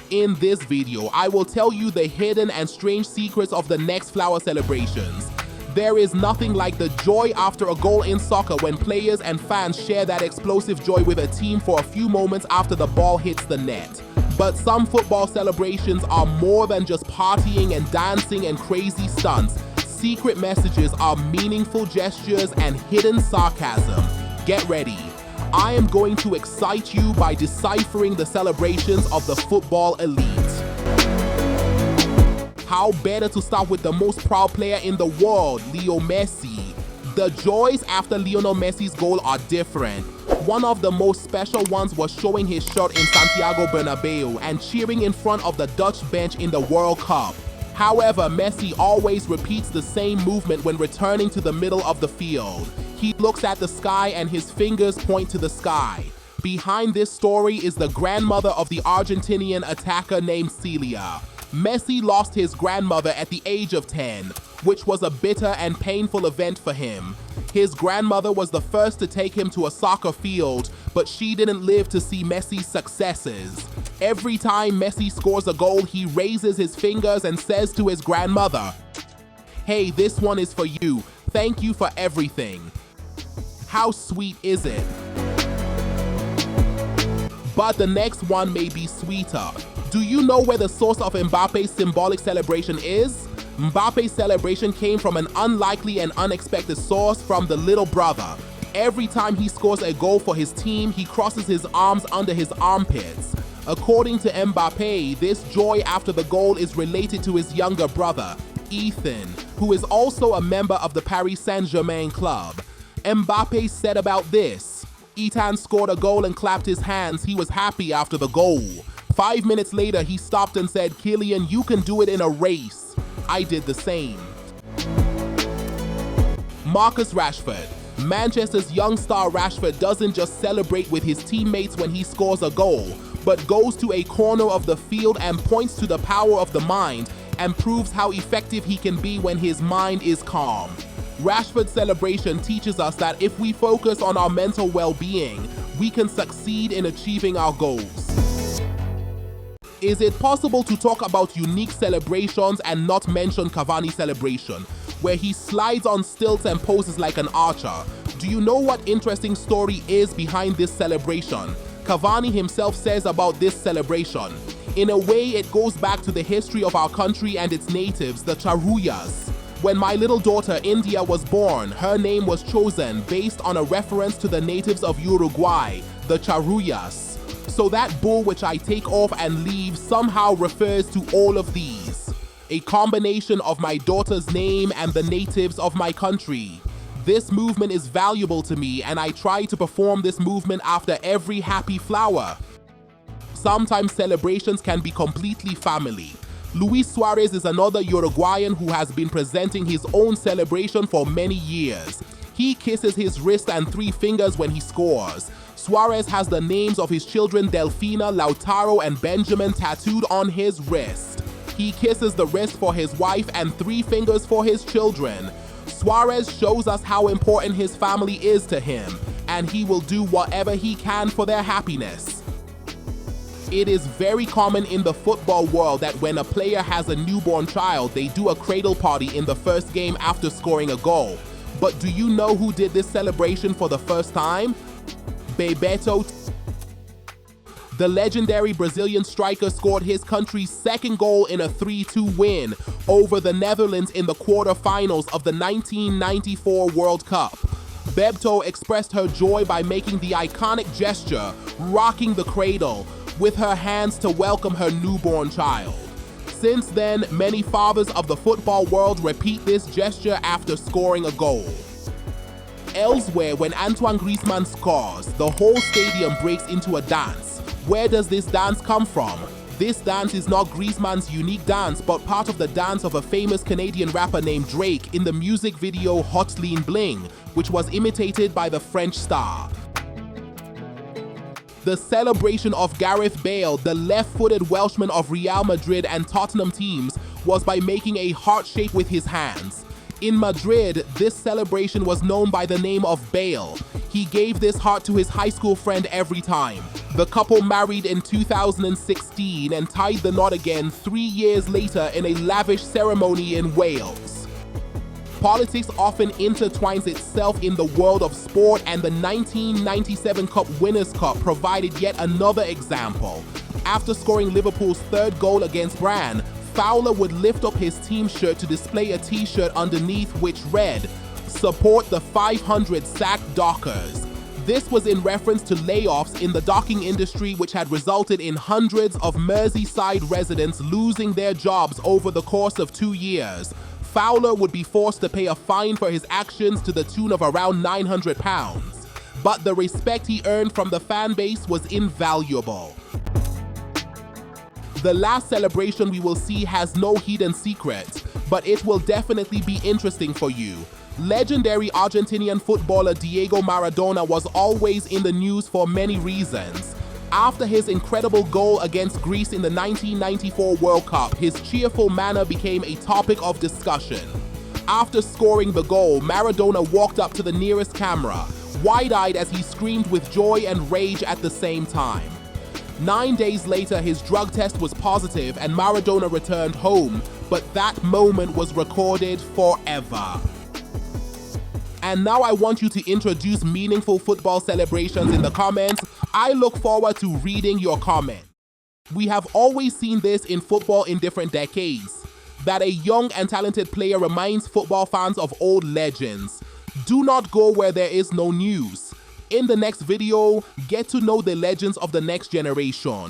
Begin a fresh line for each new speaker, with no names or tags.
In this video, I will tell you the hidden and strange secrets of the next flower celebrations. There is nothing like the joy after a goal in soccer when players and fans share that explosive joy with a team for a few moments after the ball hits the net. But some football celebrations are more than just partying and dancing and crazy stunts. Secret messages are meaningful gestures and hidden sarcasm. Get ready. I am going to excite you by deciphering the celebrations of the football elite. How better to start with the most proud player in the world, Leo Messi. The joys after Lionel Messi's goal are different. One of the most special ones was showing his shirt in Santiago Bernabeu and cheering in front of the Dutch bench in the World Cup. However, Messi always repeats the same movement when returning to the middle of the field. He looks at the sky and his fingers point to the sky. Behind this story is the grandmother of the Argentinian attacker named Celia. Messi lost his grandmother at the age of 10, which was a bitter and painful event for him. His grandmother was the first to take him to a soccer field, but she didn't live to see Messi's successes. Every time Messi scores a goal, he raises his fingers and says to his grandmother, "Hey, this one is for you. Thank you for everything." How sweet is it? But the next one may be sweeter. Do you know where the source of Mbappe's symbolic celebration is? Mbappe's celebration came from an unlikely and unexpected source, from the little brother. Every time he scores a goal for his team, he crosses his arms under his armpits. According to Mbappe, this joy after the goal is related to his younger brother, Ethan, who is also a member of the Paris Saint-Germain club. Mbappe said about this, "Ethan scored a goal and clapped his hands. He was happy after the goal. 5 minutes later, he stopped and said, 'Kylian, you can do it in a race.' I did the same." Marcus Rashford. Manchester's young star Rashford doesn't just celebrate with his teammates when he scores a goal, but goes to a corner of the field and points to the power of the mind and proves how effective he can be when his mind is calm. Rashford's celebration teaches us that if we focus on our mental well-being, we can succeed in achieving our goals. Is it possible to talk about unique celebrations and not mention Cavani's celebration, where he slides on stilts and poses like an archer? Do you know what interesting story is behind this celebration? Cavani himself says about this celebration, "In a way, it goes back to the history of our country and its natives, the Charruyas. When my little daughter India was born, her name was chosen based on a reference to the natives of Uruguay, the Charruyas. So that bull which I take off and leave somehow refers to all of these. A combination of my daughter's name and the natives of my country. This movement is valuable to me, and I try to perform this movement after every happy flower." Sometimes celebrations can be completely family. Luis Suarez is another Uruguayan who has been presenting his own celebration for many years. He kisses his wrist and 3 fingers when he scores. Suarez has the names of his children Delfina, Lautaro, and Benjamin tattooed on his wrist. He kisses the wrist for his wife and 3 fingers for his children. Suarez shows us how important his family is to him, and he will do whatever he can for their happiness. It is very common in the football world that when a player has a newborn child, they do a cradle party in the first game after scoring a goal. But do you know who did this celebration for the first time? Bebeto. The legendary Brazilian striker scored his country's second goal in a 3-2 win over the Netherlands in the quarterfinals of the 1994 World Cup. Bebeto expressed her joy by making the iconic gesture, rocking the cradle, with her hands to welcome her newborn child. Since then, many fathers of the football world repeat this gesture after scoring a goal. Elsewhere, when Antoine Griezmann scores, the whole stadium breaks into a dance. Where does this dance come from? This dance is not Griezmann's unique dance, but part of the dance of a famous Canadian rapper named Drake in the music video Hot Lean Bling, which was imitated by the French star. The celebration of Gareth Bale, the left-footed Welshman of Realmadrid and Tottenham teams, was by making a heart shape with his hands. In Madrid, this celebration was known by the name of Bale. He gave this heart to his high school friend every time. The couple married in 2016 and tied the knot again 3 years later in a lavish ceremony in Wales. Politics often intertwines itself in the world of sport, and the 1997 Cup Winners' Cup provided yet another example. After scoring Liverpool's third goal against Brann, Fowler would lift up his team shirt to display a t-shirt underneath which read, "Support the 500 sacked dockers." This was in reference to layoffs in the docking industry, which had resulted in hundreds of Merseyside residents losing their jobs over the course of 2 years. Fowler would be forced to pay a fine for his actions to the tune of around £900. But the respect he earned from the fan base was invaluable. The last celebration we will see has no hidden secret, but it will definitely be interesting for you. Legendary Argentinian footballer Diego Maradona was always in the news for many reasons. After his incredible goal against Greece in the 1994 World Cup, his cheerful manner became a topic of discussion. After scoring the goal, Maradona walked up to the nearest camera, wide-eyed as he screamed with joy and rage at the same time. 9 days later, his drug test was positive and Maradona returned home, but that moment was recorded forever. And now I want you to introduce meaningful football celebrations in the comments. I look forward to reading your comment. We have always seen this in football in different decades, that a young and talented player reminds football fans of old legends. Do not go where there is no news. In the next video, get to know the legends of the next generation.